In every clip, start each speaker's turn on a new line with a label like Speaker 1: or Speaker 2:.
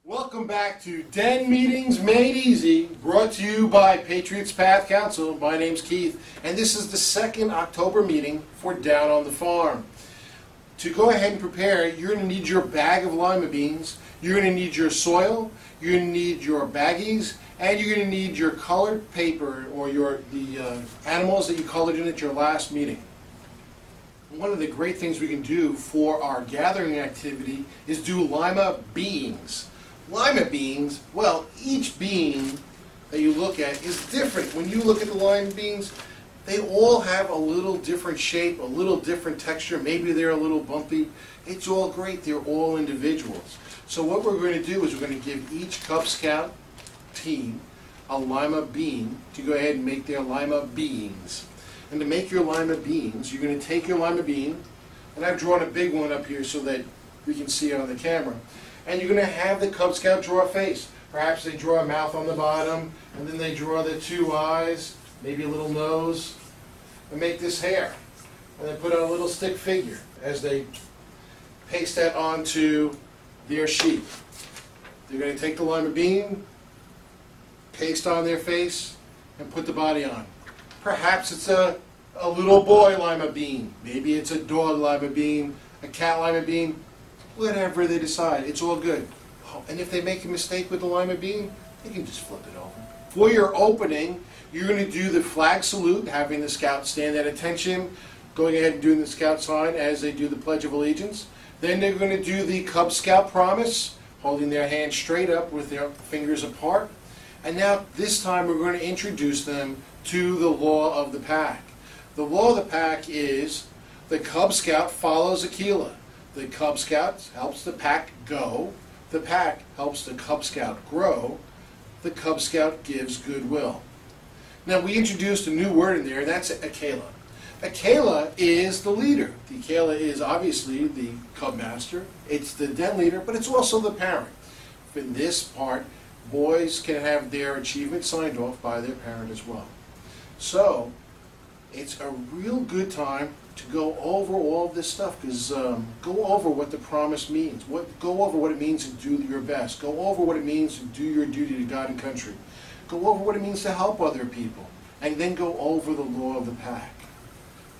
Speaker 1: Welcome back to Den Meetings Made Easy, brought to you by Patriots Path Council. My name's Keith, and this is the second October meeting for Down on the Farm. To go ahead and prepare, you're going to need your bag of lima beans, you're going to need your soil, you're going to need your baggies, and you're going to need your colored paper or the animals that you colored in at your last meeting. One of the great things we can do for our gathering activity is do lima beans. Lima beans, well, each bean that you look at is different. When you look at the lima beans, they all have a little different shape, a little different texture. Maybe they're a little bumpy. It's all great. They're all individuals. So what we're going to do is we're going to give each Cub Scout team a lima bean to go ahead and make their lima beans. And to make your lima beans, you're going to take your lima bean, and I've drawn a big one up here so that we can see it on the camera. And you're going to have the Cub Scout draw a face. Perhaps they draw a mouth on the bottom, and then they draw the two eyes, maybe a little nose, and make this hair. And then put on a little stick figure as they paste that onto their sheet. They're going to take the lima bean, paste on their face, and put the body on. Perhaps it's a little boy lima bean. Maybe it's a dog lima bean, a cat lima bean. Whatever they decide, it's all good. And if they make a mistake with the lima bean, they can just flip it over. For your opening, you're going to do the flag salute, having the scouts stand at attention, going ahead and doing the scout sign as they do the Pledge of Allegiance. Then they're going to do the Cub Scout promise, holding their hands straight up with their fingers apart. And now, this time, we're going to introduce them to the law of the pack. The law of the pack is the Cub Scout follows Aquila. The Cub Scout helps the pack go. The pack helps the Cub Scout grow. The Cub Scout gives goodwill. Now we introduced a new word in there, and that's Aquila. Aquila is the leader. The Aquila is obviously the Cub Master. It's the den leader, but it's also the parent. In this part, boys can have their achievement signed off by their parent as well. So it's a real good time to go over all of this stuff, because go over what the promise means. Go over what it means to do your best. Go over what it means to do your duty to God and country. Go over what it means to help other people. And then go over the law of the pack.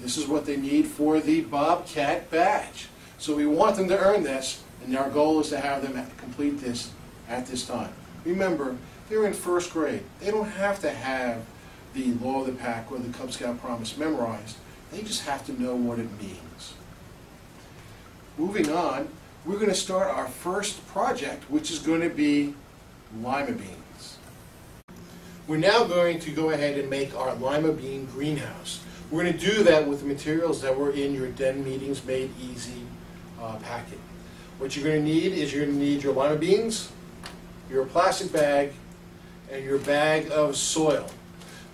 Speaker 1: This is what they need for the Bobcat badge. So we want them to earn this, and our goal is to have them complete this at this time. Remember, they're in first grade. They don't have to have the law of the pack or the Cub Scout promise memorized. They just have to know what it means. Moving on, we're going to start our first project, which is going to be lima beans. We're now going to go ahead and make our lima bean greenhouse. We're going to do that with the materials that were in your Den Meetings Made Easy packet. What you're going to need is you're going to need your lima beans, your plastic bag, and your bag of soil.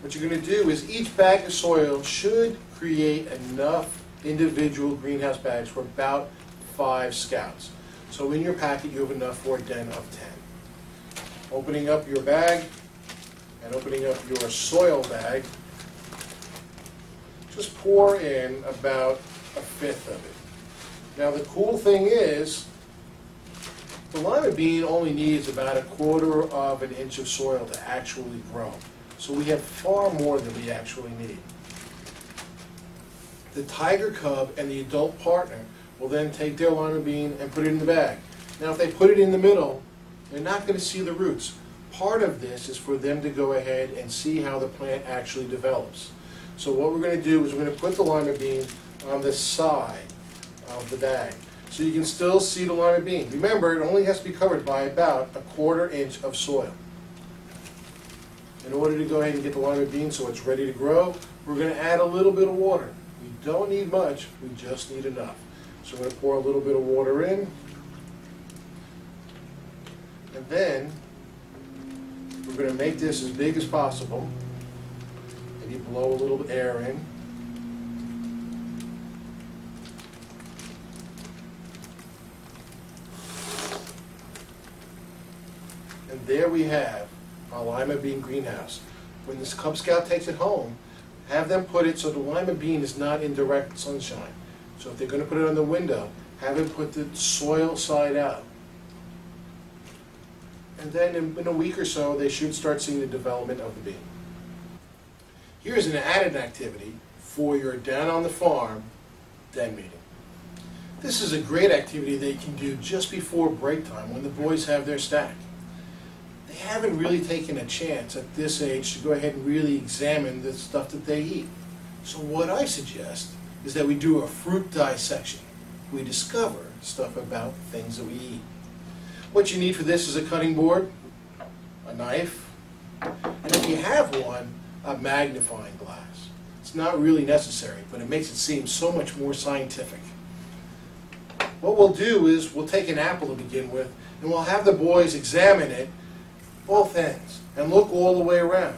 Speaker 1: What you're going to do is each bag of soil should create enough individual greenhouse bags for about 5 scouts. So in your packet you have enough for a den of 10. Opening up your bag and opening up your soil bag, just pour in about 1/5 of it. Now the cool thing is, the lima bean only needs about 1/4 of an inch of soil to actually grow. So we have far more than we actually need. The tiger cub and the adult partner will then take their lima bean and put it in the bag. Now if they put it in the middle, they're not going to see the roots. Part of this is for them to go ahead and see how the plant actually develops. So what we're going to do is we're going to put the lima bean on the side of the bag, so you can still see the lima bean. Remember, it only has to be covered by about 1/4 inch of soil. In order to go ahead and get the lima bean so it's ready to grow, we're going to add a little bit of water. We don't need much, we just need enough. So we're going to pour a little bit of water in, and then we're going to make this as big as possible. Maybe blow a little air in. And there we have our lima bean greenhouse. When this Cub Scout takes it home, have them put it so the lima bean is not in direct sunshine. So if they're going to put it on the window, have them put the soil side out. And then in a week or so, they should start seeing the development of the bean. Here's an added activity for your down on the farm den meeting. This is a great activity that you can do just before break time when the boys have their stack. They haven't really taken a chance at this age to go ahead and really examine the stuff that they eat. So what I suggest is that we do a fruit dissection. We discover stuff about things that we eat. What you need for this is a cutting board, a knife, and if you have one, a magnifying glass. It's not really necessary, but it makes it seem so much more scientific. What we'll do is we'll take an apple to begin with, and we'll have the boys examine it, both ends, and look all the way around.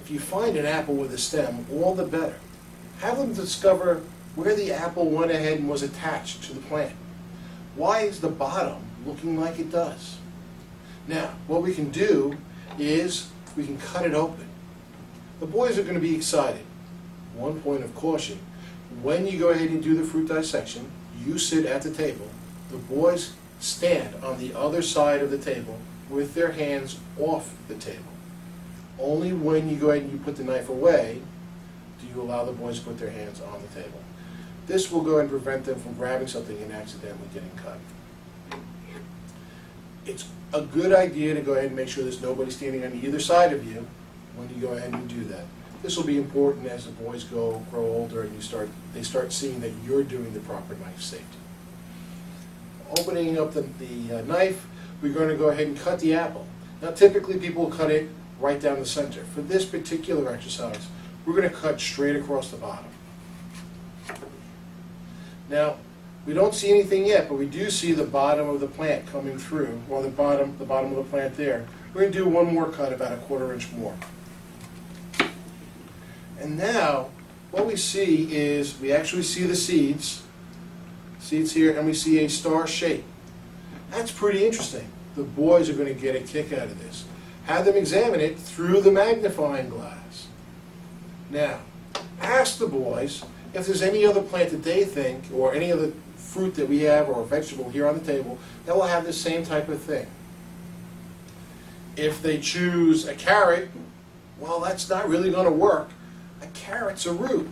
Speaker 1: If you find an apple with a stem, all the better. Have them discover where the apple went ahead and was attached to the plant. Why is the bottom looking like it does? Now, what we can do is we can cut it open. The boys are going to be excited. One point of caution, when you go ahead and do the fruit dissection, you sit at the table. The boys stand on the other side of the table with their hands off the table. Only when you go ahead and you put the knife away do you allow the boys to put their hands on the table. This will go ahead and prevent them from grabbing something and accidentally getting cut. It's a good idea to go ahead and make sure there's nobody standing on either side of you when you go ahead and do that. This will be important as the boys grow older and they start seeing that you're doing the proper knife safety. Opening up the knife, we're going to go ahead and cut the apple. Now typically people cut it right down the center. For this particular exercise, we're going to cut straight across the bottom. Now, we don't see anything yet, but we do see the bottom of the plant coming through, or the bottom of the plant there. We're going to do one more cut, about a 1/4 inch more. And now, what we see is, we actually see the seeds here, and we see a star shape. That's pretty interesting. The boys are going to get a kick out of this. Have them examine it through the magnifying glass. Now, ask the boys if there's any other plant that they think, or any other fruit that we have, or vegetable here on the table, that will have the same type of thing. If they choose a carrot, well, that's not really going to work. A carrot's a root.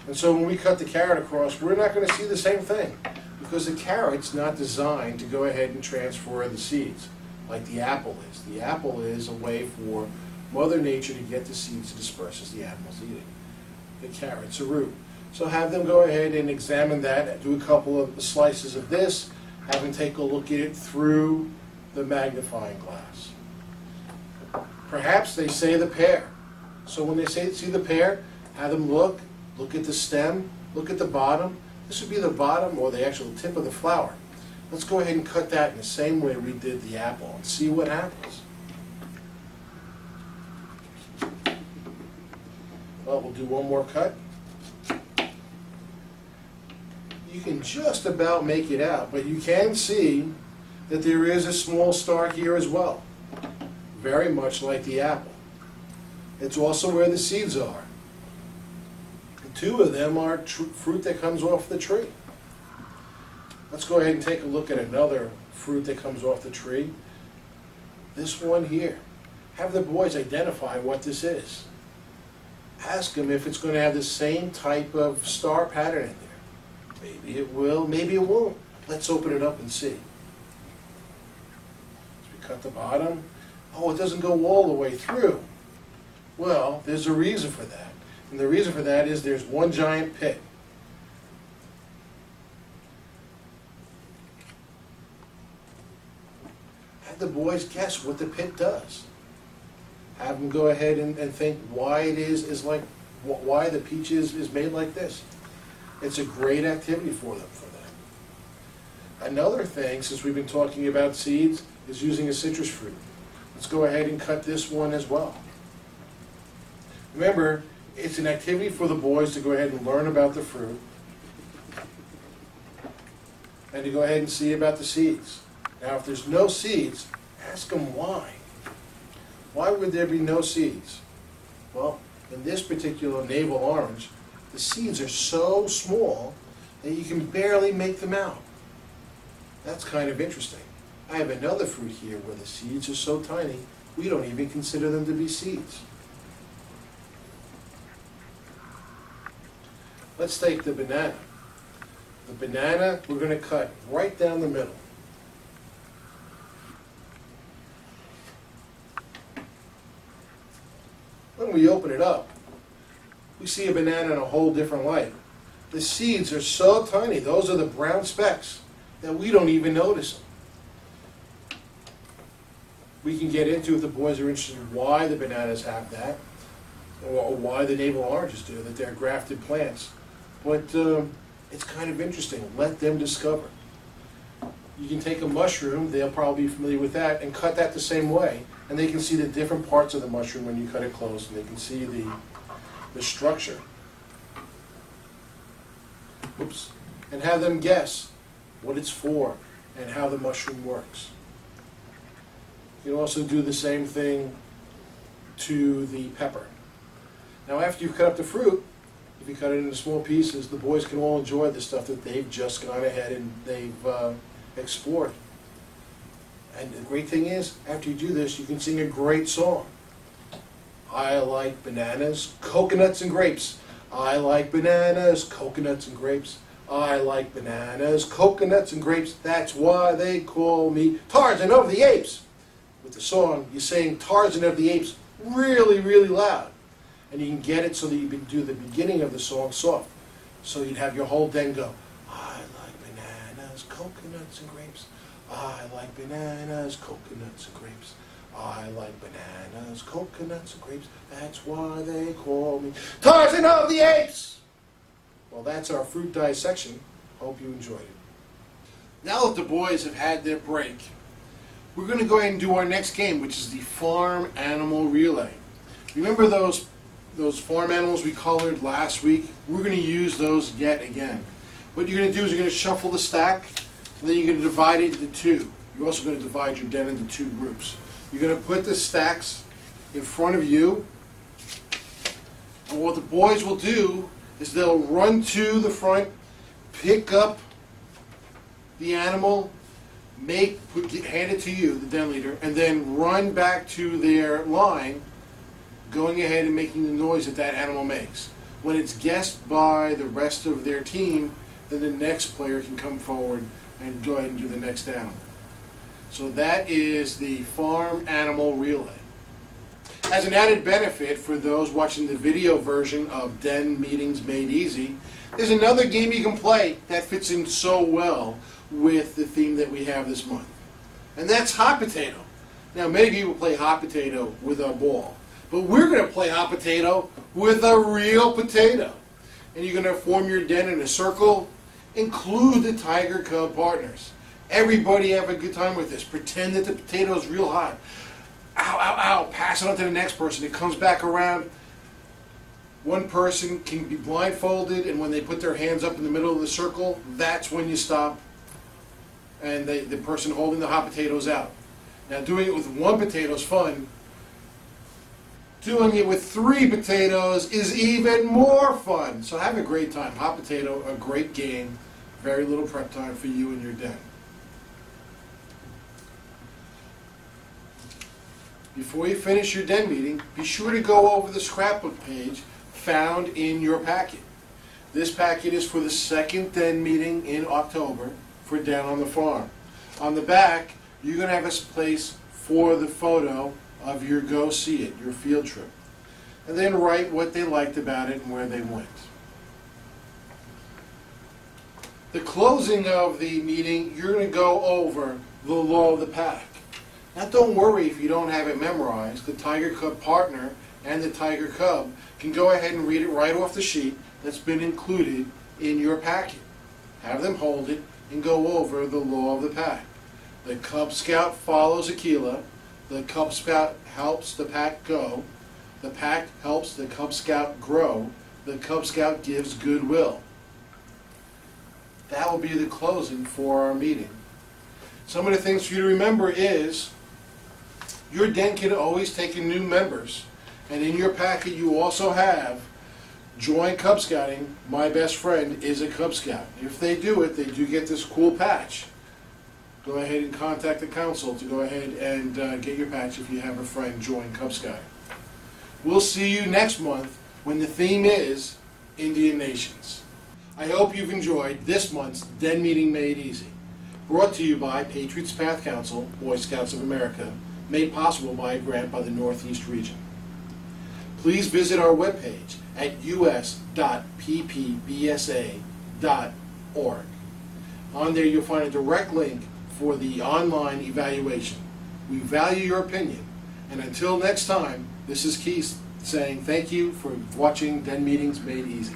Speaker 1: And so when we cut the carrot across, we're not going to see the same thing, because the carrot's not designed to go ahead and transfer the seeds like the apple is. The apple is a way for Mother Nature to get the seeds to disperse as the animals eat it. The carrot's a root. So have them go ahead and examine that, do a couple of slices of this, have them take a look at it through the magnifying glass. Perhaps they say the pear. So when they see the pear, have them look at the stem, look at the bottom. This would be the bottom or the actual tip of the flower. Let's go ahead and cut that in the same way we did the apple and see what happens. Well, we'll do one more cut. You can just about make it out, but you can see that there is a small star here as well, very much like the apple. It's also where the seeds are. The two of them are fruit that comes off the tree. Let's go ahead and take a look at another fruit that comes off the tree. This one here. Have the boys identify what this is. Ask them if it's going to have the same type of star pattern in there. Maybe it will, maybe it won't. Let's open it up and see. As we cut the bottom, oh, it doesn't go all the way through. Well, there's a reason for that. And the reason for that is there's one giant pit. Have the boys guess what the pit does. Have them go ahead and think why it is like, why the peach is made like this. It's a great activity for them. Another thing, since we've been talking about seeds, is using a citrus fruit. Let's go ahead and cut this one as well. Remember, it's an activity for the boys to go ahead and learn about the fruit and to go ahead and see about the seeds. Now, if there's no seeds, ask them why. Why would there be no seeds? Well, in this particular navel orange, the seeds are so small that you can barely make them out. That's kind of interesting. I have another fruit here where the seeds are so tiny, we don't even consider them to be seeds. Let's take the banana. The banana we're going to cut right down the middle. When we open it up, we see a banana in a whole different light. The seeds are so tiny, those are the brown specks, that we don't even notice them. We can get into, if the boys are interested, why the bananas have that, or why the navel oranges do, that they're grafted plants. But it's kind of interesting. Let them discover. You can take a mushroom, they'll probably be familiar with that, and cut that the same way. And they can see the different parts of the mushroom when you cut it close, and they can see the structure. Oops. And have them guess what it's for and how the mushroom works. You can also do the same thing to the pepper. Now after you've cut up the fruit, if you cut it into small pieces, the boys can all enjoy the stuff that they've just gone ahead and they've explored. And the great thing is, after you do this, you can sing a great song. I like bananas, coconuts, and grapes. I like bananas, coconuts, and grapes. I like bananas, coconuts, and grapes. That's why they call me Tarzan of the Apes. With the song, you sing Tarzan of the Apes really, really loud. And you can get it so that you can do the beginning of the song soft. So you'd have your whole den go, I like bananas, coconuts, and grapes. I like bananas, coconuts, and grapes. I like bananas, coconuts, and grapes. That's why they call me Tarzan of the Apes! Well, that's our fruit dissection. Hope you enjoyed it. Now that the boys have had their break, we're going to go ahead and do our next game, which is the farm animal relay. Remember those farm animals we colored last week? We're going to use those yet again. What you're going to do is you're going to shuffle the stack, and then you're going to divide it into two. You're also going to divide your den into two groups. You're going to put the stacks in front of you, and what the boys will do is they'll run to the front, pick up the animal, hand it to you, the den leader, and then run back to their line, going ahead and making the noise that that animal makes. When it's guessed by the rest of their team, then the next player can come forward and go ahead and do the next animal. So that is the farm animal relay. As an added benefit for those watching the video version of Den Meetings Made Easy, there's another game you can play that fits in so well with the theme that we have this month. And that's hot potato. Now many people play hot potato with a ball, but we're going to play hot potato with a real potato. And you're going to form your den in a circle, include the tiger cub partners. Everybody have a good time with this. Pretend that the potato is real hot. Ow, ow, ow. Pass it on to the next person. It comes back around. One person can be blindfolded, and when they put their hands up in the middle of the circle, that's when you stop, and the person holding the hot potato is out. Now doing it with one potato is fun. Doing it with 3 potatoes is even more fun. So have a great time. Hot potato, a great game. Very little prep time for you and your den. Before you finish your den meeting, be sure to go over the scrapbook page found in your packet. This packet is for the second den meeting in October for Down on the Farm. On the back, you're going to have a place for the photo of your go see it, your field trip. And then write what they liked about it and where they went. The closing of the meeting, you're going to go over the law of the pack. Now don't worry if you don't have it memorized. The Tiger Cub partner and the Tiger Cub can go ahead and read it right off the sheet that's been included in your packet. Have them hold it and go over the law of the pack. The Cub Scout follows Aquila. The Cub Scout helps the pack go. The pack helps the Cub Scout grow. The Cub Scout gives goodwill. That will be the closing for our meeting. Some of the things for you to remember is your den can always take in new members. And in your packet you also have Join Cub Scouting, my best friend is a Cub Scout. If they do it, they do get this cool patch. go ahead and contact the council to go ahead and get your patch if you have a friend join Cub Scout. We'll see you next month when the theme is Indian Nations. I hope you've enjoyed this month's Den Meeting Made Easy, brought to you by Patriots Path Council, Boy Scouts of America, made possible by a grant by the Northeast region. Please visit our webpage at us.ppbsa.org. On there you'll find a direct link for the online evaluation. We value your opinion. And until next time, this is Keith saying thank you for watching Den Meetings Made Easy.